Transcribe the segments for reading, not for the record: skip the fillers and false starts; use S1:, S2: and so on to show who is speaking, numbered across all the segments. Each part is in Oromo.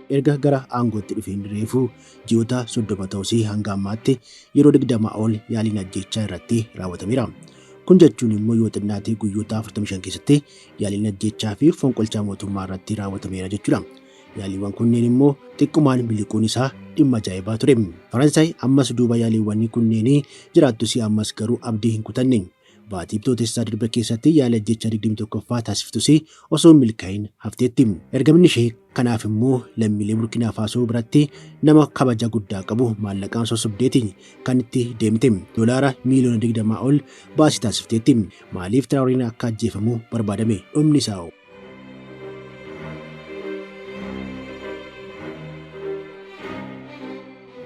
S1: erga gara aangootti dhufeen reefuu ji'oota 30 ta'uu hanga ammaatti yeroo 20 ol yaaliin ajjeechaa irratti raawwatameera. Kun jechuun immoo yoo xinnaatee guyyoota 45 keessatti yaaliin ajjeechaa fi fonqolchaa mootummaa irratti raawwatameera jechuudha. Yaaliiwwan kunneen immoo xiqqummaan miliquun isaa dhimma ajaa'ibaa ture. Faransaay ammas duuba yaaliiwwan kunneen jiraattus ammas garuu abdii hin kutanne. Baatii Bitootessaa darbe keessatti yaala ajjeechaa 21ffaa taasiftus osoo hin milkaa'in hafteetti. Ergamni ishee kanaaf immoo lammiilee Burkina Faasoo biratti nama kabaja guddaa qabu maallaqaan sossobdeetiin kan itti deemte. Doolaara miiliyoona 20 ol baasii taasifteetti. Maaliif Traoreen akka ajjeefamu barbaadame? Dhumni isaa hoo?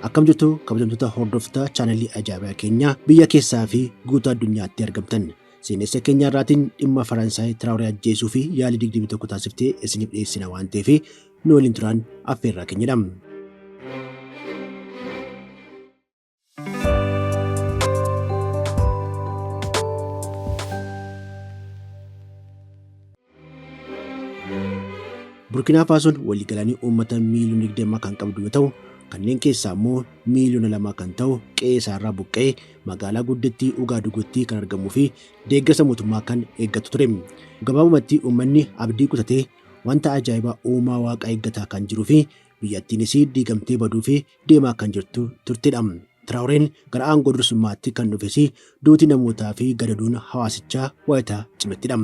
S1: Akkam jirtu kabajamtoota hordoftoota chaanalii ajaa'ibaa keenya biyya keessaa fi guutuu addunyaatti argamtan. Seenessa keenya irraatiin dhimma Faransaay Traoree ajjeesuu fi yaalii 21 taasiftee isiniif dhiyeessina waan ta'eef nu waliin turaan affeerraa keenyadha. Burkina Faasoon waliigalanii uummata miiliyoona 20 kan qabdu yoo ta'u, kanneen keessaa immoo miiliyoona 2 kan ta'u qe'ee isaarraa buqqa'ee magaalaa guddittii Ugaaduguutti kan argamuu fi deeggarsa mootummaa kan eeggatu ture. Gabaabumatti uummanni abdii kutatee wanta ajaa'ibaa uumaa waaqa eeggataa kan jiruu fi biyyattiinis diigamtee baduu fi deemaa kan jirtu turtedha. Traoreen gara aangoo dursummaatti kan dhufes duuti namootaa fi gadaduun hawaasichaa wayitaa cimettidha.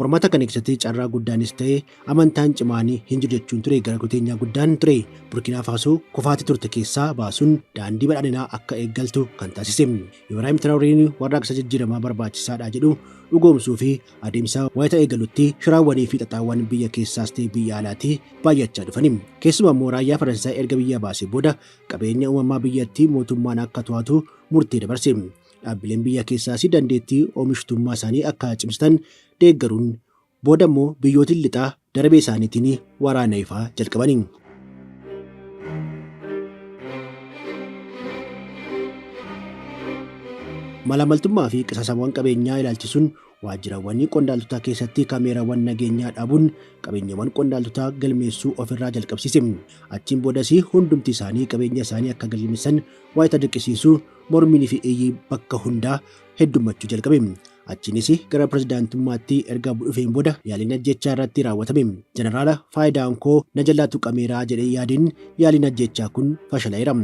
S1: Qormaata kana keessatti carraa guddaanis ta'ee amantaan cimaanii hin jiru jechuun ture gara kuteenyaa guddaan ture. Burkina Faasoo kufaatii turte keessaa baasuun daandii badhaadhinaa akka eeggaltu kan taasise. Ibraahim Traoreen warraaqsa jijjiiramaa barbaachisaadha jedhu dhugoomsuu fi adeemsa wayita eegalutti shiraawwanii fi xaxaawwan biyya keessaas ta'e biyya alaatii baay'achaa dhufani. Keessumaa immoo raayyaa Faransaay erga biyya baasee booda qabeenya uumamaa biyyattii mootummaan akka to'atu murtee dabarse. Dhaabbileen biyya keessaas dandeettii oomishtummaa isaanii akka cimsatan deeggaruun booda immoo biyyootiin lixaa darabee isaaniitiin waraana ifaa jalqabani. Malamaltummaa fi qisaasawwan qabeenyaa ilaalchisuun waajjiraawwan qondaaltotaa keessatti kaameeraawwan nageenyaa dhaabuun qabeenyawwan qondaaltotaa galmeessuu ofirraa jalqabsiise. Achiin boodas hundumti isaanii qabeenya isaanii akka galmeessan waayita dirqisiisuu mormiin fi iyyii bakka hundaa heddummachuu jalqabe. Achiinis gara pirezidaantummaatti erga dhufeen booda yaaliin ajjeechaa irratti raawwatame. Jeneraala faayidaan koo na jalaa tuqameera jedhee yaadiin yaaliin ajjeechaa kun fashalaa'eera.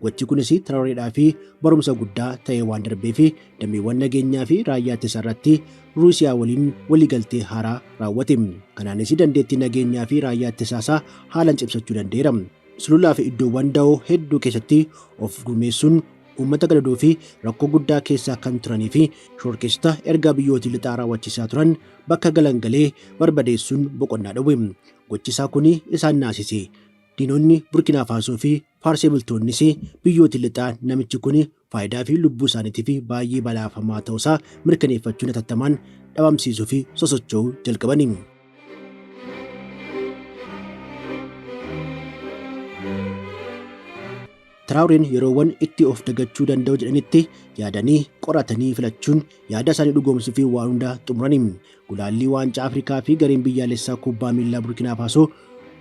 S1: Gochi kunis Traaoreedhaa fi barumsa guddaa ta'ee waan darbeef dameewwan nageenyaa fi raayyaa ittisa irratti Ruusiyaa waliin waliigaltee haaraa raawwate. Kanaanis dandeettii nageenyaa fi raayyaa ittisaasaa haalaan cimsachuu danda'eera. Sululaa fi iddoowwan da'oo hedduu keessatti of gurmeessuun uummata gadadoo fi rakkoo guddaa keessaa kan turanii fi shorkeessota ergaa biyyootii lixaa raawwachiisaa turan bakka galangalee barbadeessuun boqonnaa dhawe. Gochi isaa kun isaan naasise. Diinonni Burkina Faasoo fi Faarsee bultoonnis biyyootii lixaa namichi kun faayidaa fi lubbuu isaaniitiif baay'ee balaafamaa ta'uusaa mirkaneeffachuun hatattamaan dhabamsiisuu fi sosocho'uu jalqabani. Traoreen yeroowwan itti of dagachuu danda'u jedhanitti yaadanii qoratanii filachuun yaada isaanii dhugoomsuu fi waan hunda xumurani. Gulaallii waancaa Afrikaa fi gareen biyyaalessaa kubbaa miilaa Burkina Faasoo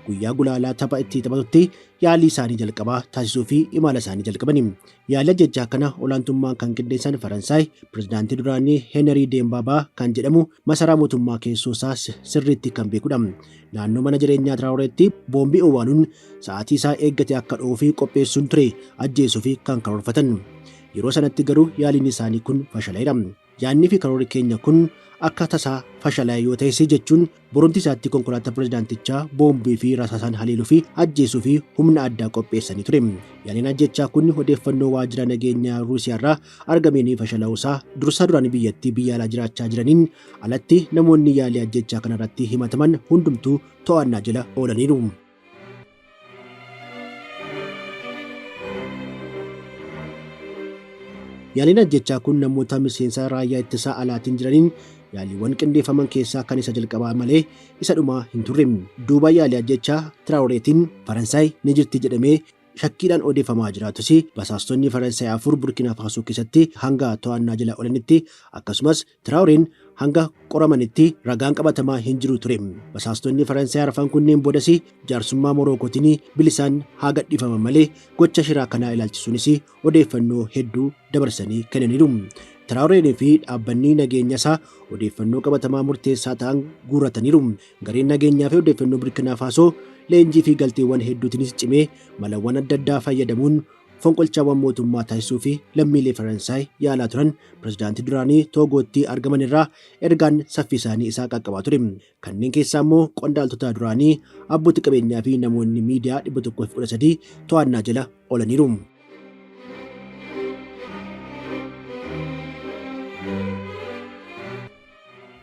S1: guyyaa gulaalaa tapha itti taphatutti yaalii isaanii jalqabaa taasisuu fi imala isaanii jalqabani. Yaalii ajjechaa kana olaantummaan kan qindeessan Faransaay pirezidaantii duraanii Henry Dembaabaa kan jedhamu masaraa mootummaa keessoo isaa sirriitti kan beekudha. Naannoo mana jireenyaa Traaoreetti boombii owwaanuun sa'aatii isaa eeggate akka dhoofu fi qopheessuun ture ajjeesuu fi kan karoorfatan. Yeroo sanatti garuu yaaliin isaanii kun fashalaa'eera. Yaadni fi karoorri keenya kun akka tasaa fashalaa'e yoo ta'es jechuun boromti isaatti konkolaataa pirezidaantichaa boombii fi rasaasaan haleeluu fi ajjeesuu fi humna addaa qopheessanii ture. Yaaliin ajjechaa kun odeeffannoo waajjira nageenyaa Ruusiyaa irraa argameen fashalaa'uusaa dursaa duraan biyyattii biyya alaa jiraachaa jiraniin alatti namoonni yaalii ajjechaa kanarratti himataman hundumtuu to'annaa jala oolaniiru. Yaaliin ajjechaa kun namoota miseensa raayyaa ittisaa alaatiin jiraniin yaaliiwwan qindeeffaman keessaa kan isa jalqabaa malee isa dhumaa hin turre. Duuba yaalii ajjechaa Traaoreetiin Faransaay ni jirti jedhamee shakkiidhaan odeeffamaa jiraatus basaastonni Faransaay 4 Burkina Faso keessatti hanga to'annaa jala oolanitti akkasumas Traoreen hanga qoramanitti ragaan qabatamaa hin jiru ture. Basaastonni Faransaay arfan kunneen boodas jaarsummaa Morokootiin bilisaan haa gadhiifaman malee gocha shiraa kanaa ilaalchisuunis odeeffannoo hedduu dabarsanii kennaniiru. Traoreen fi dhaabbanni nageenya isaa odeeffannoo qabatamaa murteessaa ta'an guurrataniiru. Gareen nageenyaa fi odeeffannoo Burkina Faso leenjii fi galteewwan hedduutiinis cimee malawwan adda addaa fayyadamuun fonqolchaawwan mootummaa taasisuu fi lammiilee Faransaay yaalaa turan pirezidaantii duraanii Toogootti argaman irraa ergaan saffisaanii isaa qaqqabaa ture. Kanneen keessaa immoo qondaaltota duraanii abbootii qabeenyaa fi namoonni miidiyaa 113 to'annaa jala oolaniiru.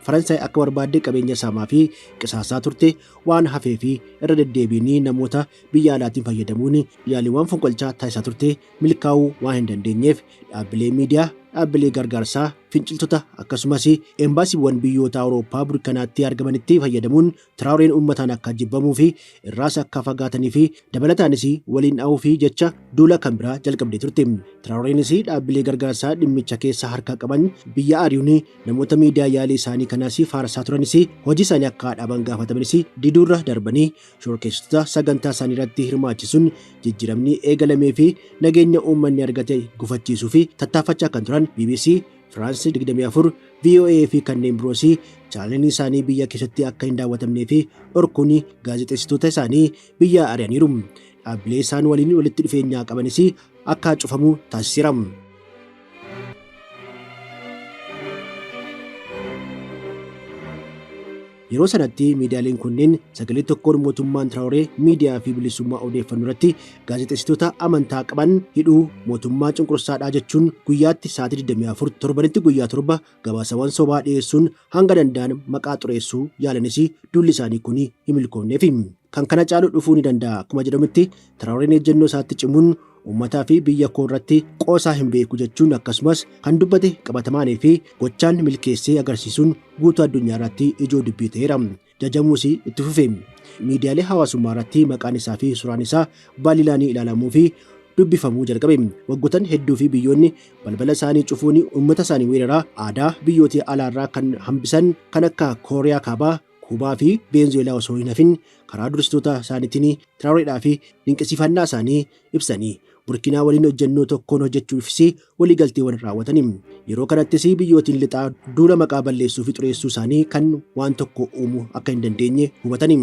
S1: Faransaay akka barbaadde qabeenya saamaa fi qisaasaa turte waan hafee fi irra deddeebiinii namoota biyya alaatiin fayyadamuun yaaliiwwan fonqolchaa taasisaa turte milkaa'uu waan hin dandeenyeef dhaabbilee miidiyaa, dhaabbilee gargaarsaa, finciltoota akkasumas embaasiiwwan biyyoota Awurooppaa burkanaatti argamanitti fayyadamuun Traoreen uummataan akka jibbamuu fi irraas akka fagaatanii fi dabalataanis waliin dha'uu fi jecha duula kan biraa jalqabdee turte. Traoreenis dhaabbilee gargaarsaa dhimmicha keessa harka qaban biyya ari'uun namoota miidiyaa yaalii isaanii kanaas faarsaa turanis hojii isaanii akka dhaaban gaafatamanis diduurra darbanii shororkeessitoota sagantaa isaanii irratti hirmaachisuun jijjiiramni eegalamee fi nageenya uummanni argate gufachiisuu fi tattaafachaa kan turan BBC, France 24, VOA fi kanneen biroos chaanaliin isaanii biyya keessatti akka hin daawwatamnee fi dhorkuun gaazexeessitoota isaanii biyya ari'aniiru. Dhaabbilee isaan waliin walitti dhufeenya qabanis akka cufamu taasiseera. Yeroo sanatti miidiyaaleen kunneen sagalee tokkoon mootummaan Traoree miidiyaa fi bilisummaa odeeffannoo irratti gaazexeessitoota amantaa qaban hidhuu mootummaa cunqursaadhaa jechuun guyyaatti sa'aatii 24 torbanitti guyyaa 7 gabaasawwan sobaa dhiyeessuun hanga danda'an maqaa xureessuu yaalanis duulli isaanii kun hin milkoofneef. Kan kana caalu dhufuu ni danda'a. Akkuma jedhamutti Traoreen ejjennoo isaatti cimuun uummataa fi biyya koo irratti qoosaa hin beeku jechuun akkasumas kan dubbate qabatamaanii fi gochaan milkeessee agarsiisuun guutuu addunyaa irratti ijoo dubbii ta'eera. Jajamuus itti fufe. Miidiyaalee hawaasummaa irratti maqaan isaa fi suuraan isaa bal'ilaan ilaalamuu fi dubbifamuu jalqabe. Waggoottan hedduu fi biyyoonni balbala isaanii cufuun uummata isaanii weeraraa aadaa biyyoota alaarraa kan hambisan kan akka Kooriyaa Kaabaa, Kuubaa fi Beenzuweelaa osoo hin hafin karaa dursitoota isaaniitiin Traaoreedhaa fi dinqisiifannaa isaanii ibsanii Burkinaa waliin hojjennoo tokkoon hojjechuufis waliigalteewwan raawwatanii. Yeroo kanattis biyyootiin lixaa duula maqaa balleessuu fi xureessuu isaanii kan waan tokko uumuu akka hin dandeenye hubatanii.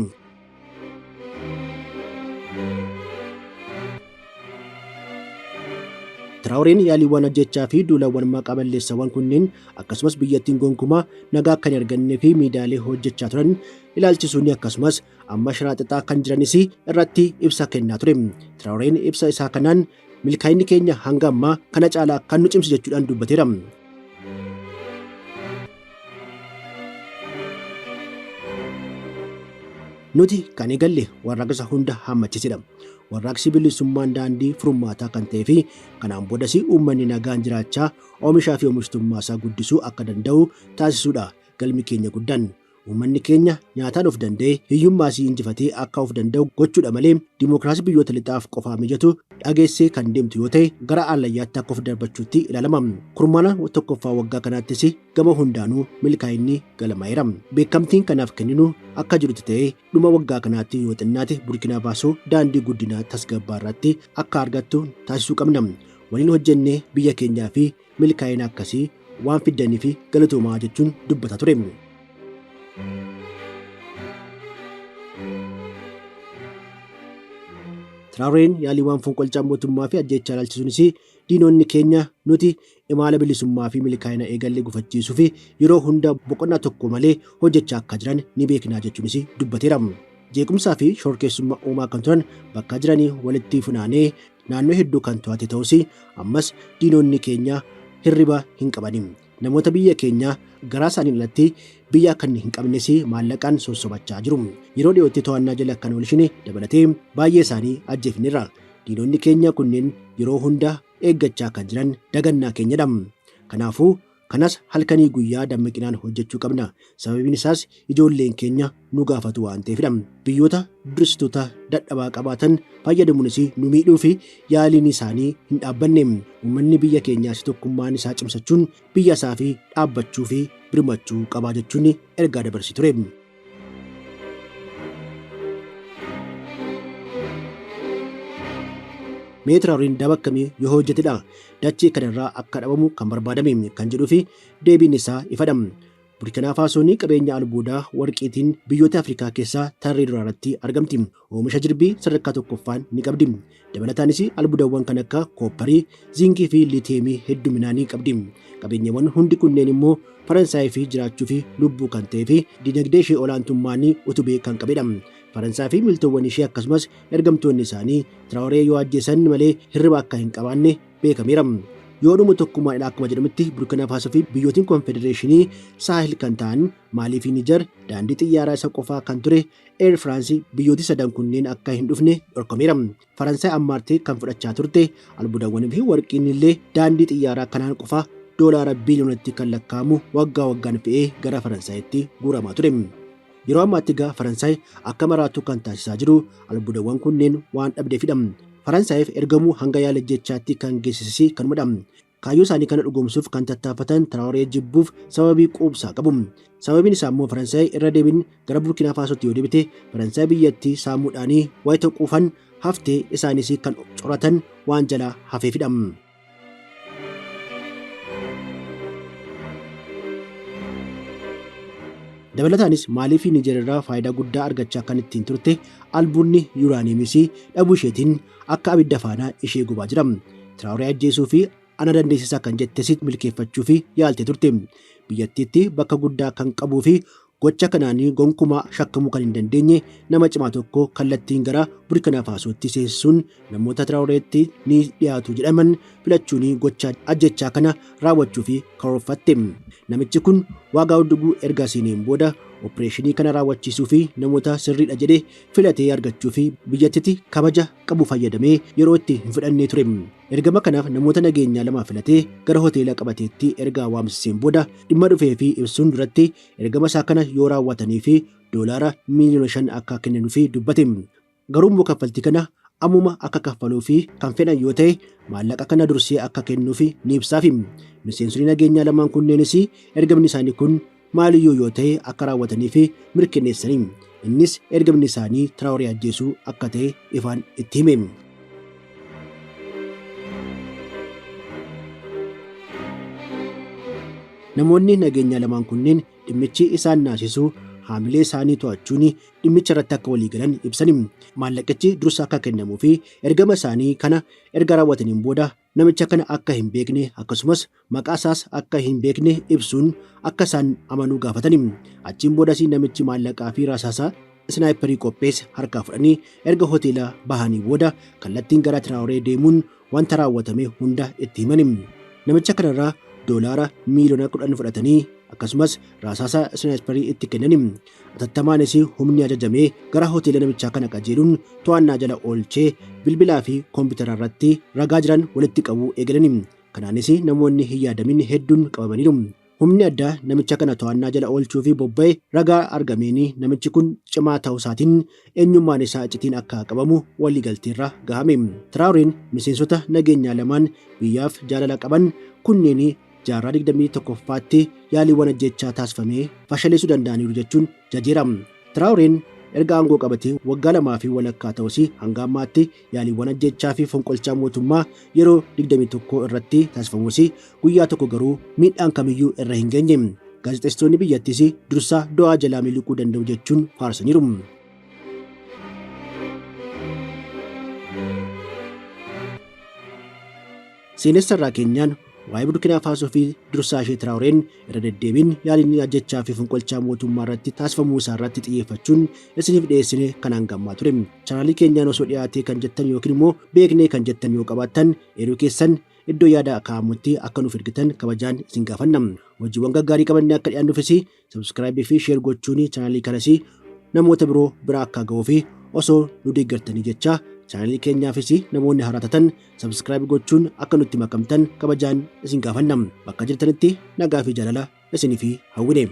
S1: Traoreen yaaliiwwan ajjechaa fi duulawwan maqaa balleessawwan kunneen akkasumas biyyattiin gonkumaa nagaa akka hin arganne fi miidiyaalee hojjechaa turan ilaalchisuun akkasumas amma shiraaxaxaa kan jiranis irratti ibsa kennaa ture. Traoreen ibsa isaa kanaan milkaa'inni keenya hanga ammaa kana caalaa kan nu cimsu jechuudhaan dubbateera. Nuti kan eegalle warraaqsa hunda hammachiisedha. Warraaqsi bilisummaan daandii furmaataa kan ta'ee fi kanaan boodas uummanni nagaan jiraachaa oomishaa fi oomishtummaa isaa guddisuu akka danda'u taasisuudha galmi keenya guddaan. Uummanni keenya nyaataan of danda'ee hiyyummaa isii injifatee akka of danda'u gochuudha malee dimookiraasii biyyoota lixaaf qofaa mijatu dhageessee kan deemtu yoo ta'e gara aalayyaatti akka of darbachuutti ilaalama. Kurmaana tokkoffaa waggaa kanaattis gama hundaanuu milkaa'inni galmaa'eera. Beekamtiin kanaaf kenninu akka jirutti ta'ee dhuma waggaa kanaatti yoo xinnaate Burkina Faso daandii guddinaa tasgabbaa irratti akka argattu taasisuu qabna. Waliin hojjennee biyya keenyaa fi milkaa'ina akkasii waan fiddanii fi galatoomaa jechuun dubbata ture. Traoreen yaaliiwwan fonqolchaa mootummaa fi ajjechaa ilaalchisuunis diinonni keenya nuti imala bilisummaa fi milkaa'ina eegallee gufachiisuu fi yeroo hunda boqonnaa tokko malee hojjechaa akka jiran ni beeknaa jechuunis dubbateera. Jeequmsaa fi shororkeessummaa uumaa kan turan bakka jiranii walitti funaanee naannoo hedduu kan to'ate ta'us ammas diinonni keenya hirriba hin qabani. Namoota biyya keenya garaa isaanii alatti biyya kan hin qabnes maallaqaan sossobachaa jiru. Yeroo dhiyootti to'annaa jala kan oolchine dabalatee baay'ee isaanii ajjeefneerra. Diinonni keenya kunneen yeroo hunda eeggachaa kan jiran dagannaa keenyadha. Kanaafuu Kanas halkanii guyyaa dammaqinaan hojjechuu qabna. Sababiin isaas ijoolleen keenya nu gaafatu waan ta'eefidha. Biyyoota duristoota dadhabaa qabaatan fayyadamuunis nu miidhuu fi yaaliin isaanii hin dhaabbanne. Uummanni biyya keenyaas tokkummaan isaa cimsachuun biyya isaa fi dhaabbachuu fi birmachuu qabaa jechuun ergaa dabarsee ture. Mee Tiraaworiin daba akkamii yoo hojjetedha? Dachee kanarraa akka dhabamu kan barbaadame kan jedhuu fi deebiin isaa ifadha. Burkina Faasoon qabeenya albuudaa warqiitiin biyyoota Afrikaa keessaa tarree duraa irratti argamti. Oomisha jirbii sadarkaa tokkoffaan ni qabdi. Dabalataanis albuudawwan kan akka koopparii, zinkii fi liitiyeemii hedduminaan ni qabdi. Qabeenyawwan hundi kunneen immoo Faransaay fi jiraachuu fi lubbuu kan ta'ee fi dinagdee ishee olaantummaan utubee kan qabedha. Faransaay fi miltoowwan ishee akkasumas ergamtoonni isaanii Tiraaworee yoo ajjeesan malee hirriba akka hin qabaanne beekameera. Yoo dhuma tokkummaadha akkuma jedhamutti Burkina Faasoo fi biyyootiin konfedereeshinii Saahil kan ta'an Maalii fi Niijar daandii xiyyaaraa isa qofaa kan ture Air France biyyooti sadan kunneen akka hin dhufne dhorkameera. Faransaay ammaartee kan fudhachaa turte albuudawwanii fi warqiin illee daandii xiyyaaraa kanaan qofaa doolaara biiliyoonatti kan lakkaa'amu waggaan fe'ee gara Faransaayitti guuramaa ture. Yeroo ammaatti egaa Faransaay akka maraattuu kan taasisaa jiru albuudawwan kunneen waan dhabdeefidha. Faransaayif ergamuu hanga yaala jechaatti kan geessisii kan mudhamu. Kaayyoo isaanii kana dhugoomsuuf kan tattaafatan Tiraaworee jibbuuf sababii quubsaa qabu. Sababiin isaa immoo Faransaay irra deebiin gara Burkina Faasootti yoo deebite Faransaay biyyattii saamuudhaanii wayita quufan haftee isaanis kan coratan waan jalaa hafeefidha. Dabalataanis Maalii fi Niijer irraa faayidaa guddaa argachaa kan ittiin turte albuudni yuuraaniyeemis dhabuu isheetiin akka abidda faanaa ishee gubaa jira. Tiraaworee ajjeesuu fi ana dandeessisaa kan jettes milkeeffachuu fi yaaltee turte. Biyyattiitti bakka guddaa kan qabuu fi gocha kanaanii gonkumaa shakkamuu kan hin dandeenye nama cimaa tokko kallattiin gara Burkina Faasootti seensisuun namoota Tiraaworeetti ni dhiyaatu jedhaman filachuun gocha ajjechaa kana raawwachuu fi karoorfatte. Namichi kun waagaa dhuguu erga seeneen booda opereeshinii kana raawwachiisuu fi namoota sirriidha jedhee filatee argachuu fi biyyattiitti kabaja qabu fayyadamee yeroo itti hin fudhannee ture. Ergama kanaaf namoota nageenyaa lama filatee gara hoteela qabateetti erga waamsiseen booda dhimma dhufee fi ibsuun duratti ergama isaa kana yoo raawwatanii fi doolaara miiliyoona 5 akka kennanuu fi dubbate. Garuu immoo kaffaltii kana ammuma akka kaffaluu fi kan fedhan yoo ta'e maallaqa kana dursee akka kennuuf ni ibsaaf. Miseensonni nageenyaa lamaan kunneenis ergamni isaanii kun maaliyyuu yoo ta'e akka raawwatanii fi mirkaneessanii. Innis ergamni isaanii Tiraaworee ajjeesuu akka ta'e ifaan itti hime. Namoonni nageenyaa lamaan kunneen dhimmichi isaan naasisuu haamilee isaanii to'achuun dhimmicha irratti akka walii galan ibsani. Maallaqichi dursa akka kennamuu fi ergama isaanii kana erga raawwataniin booda namicha kana akka hin beekne akkasumas maqaa isaas akka hin beekne ibsuun akka isaan amanuu gaafatani. Achiin boodas namichi maallaqaa fi rasaasaa snaayiparii qopheesse harkaa fudhanii erga hoteela bahanii booda kallattiin gara Tiraaworee deemuun wanta raawwatame hunda itti himani. Namicha kanarraa doolaara miiliyoona 10 fudhatanii akkasumas rasaasaa snaayiparii itti kennani. Atattamaanis humni ajajamee gara hoteela namichaa kana qajeeluun to'annaa jala oolchee bilbilaa fi koompitara irratti ragaa jiran walitti qabuu eegalani. Kanaanis namoonni hin yaadamin hedduun qabamaniiru. Humni addaa namicha kana to'annaa jala oolchuu fi bobba'e ragaa argameen namichi kun cimaa ta'uu isaatiin eenyummaan isaa iccitiin akka qabamu waliigalteerra gahame. Tiraaworeen miseensota nageenyaa lamaan biyyaaf jaalala qaban kunneen jaarraa 21ffaatti yaaliiwwan ajjechaa taasifamee fashaleessuu danda'aniiru jechuun jajeera. Tiraaworeen erga aangoo qabatee waggaa 2 walakkaa ta'us hanga ammaatti yaaliiwwan ajjechaa fi fonqolchaa mootummaa yeroo 21 irratti taasifamus guyyaa tokko garuu miidhaan kamiyyuu irra hin geenye. Gaazexeessitoonni biyyattiis dursaa du'aa jalaa miliquu danda'u jechuun faarsaniiru. Seenessarraa keenyaan waa'ee Burkina Faasoo fi dursaa ishee Tiraaworeen irra deddeebiin yaaliin ajjechaa fi fonqolchaa mootummaa irratti taasifamuu isaa irratti xiyyeeffachuun isiniif dhiyeessine kan hangammaa ture. Chaanaalii keenyaan osoo dhiyaatee kan jettan yookiin immoo beeknee kan jettan yoo qabaattan eeruu keessan iddoo yaada kaa'amutti akka nuuf ergitan kabajaan isin gaafanna. Hojiiwwan gaggaarii qabannee akka dhiyaannuufis sabskraayibii fi sheer gochuun chaanaalii kanas namoota biroo bira akka ga'uu fi osoo nu deeggartanii jecha Chaanalii keenyaafis namoonni haaratatan subscribe gochuun akka nutti makamtan kabajaan isin gaafanna. Bakka jirtanitti nagaa fi jaalala isiniif hawwina.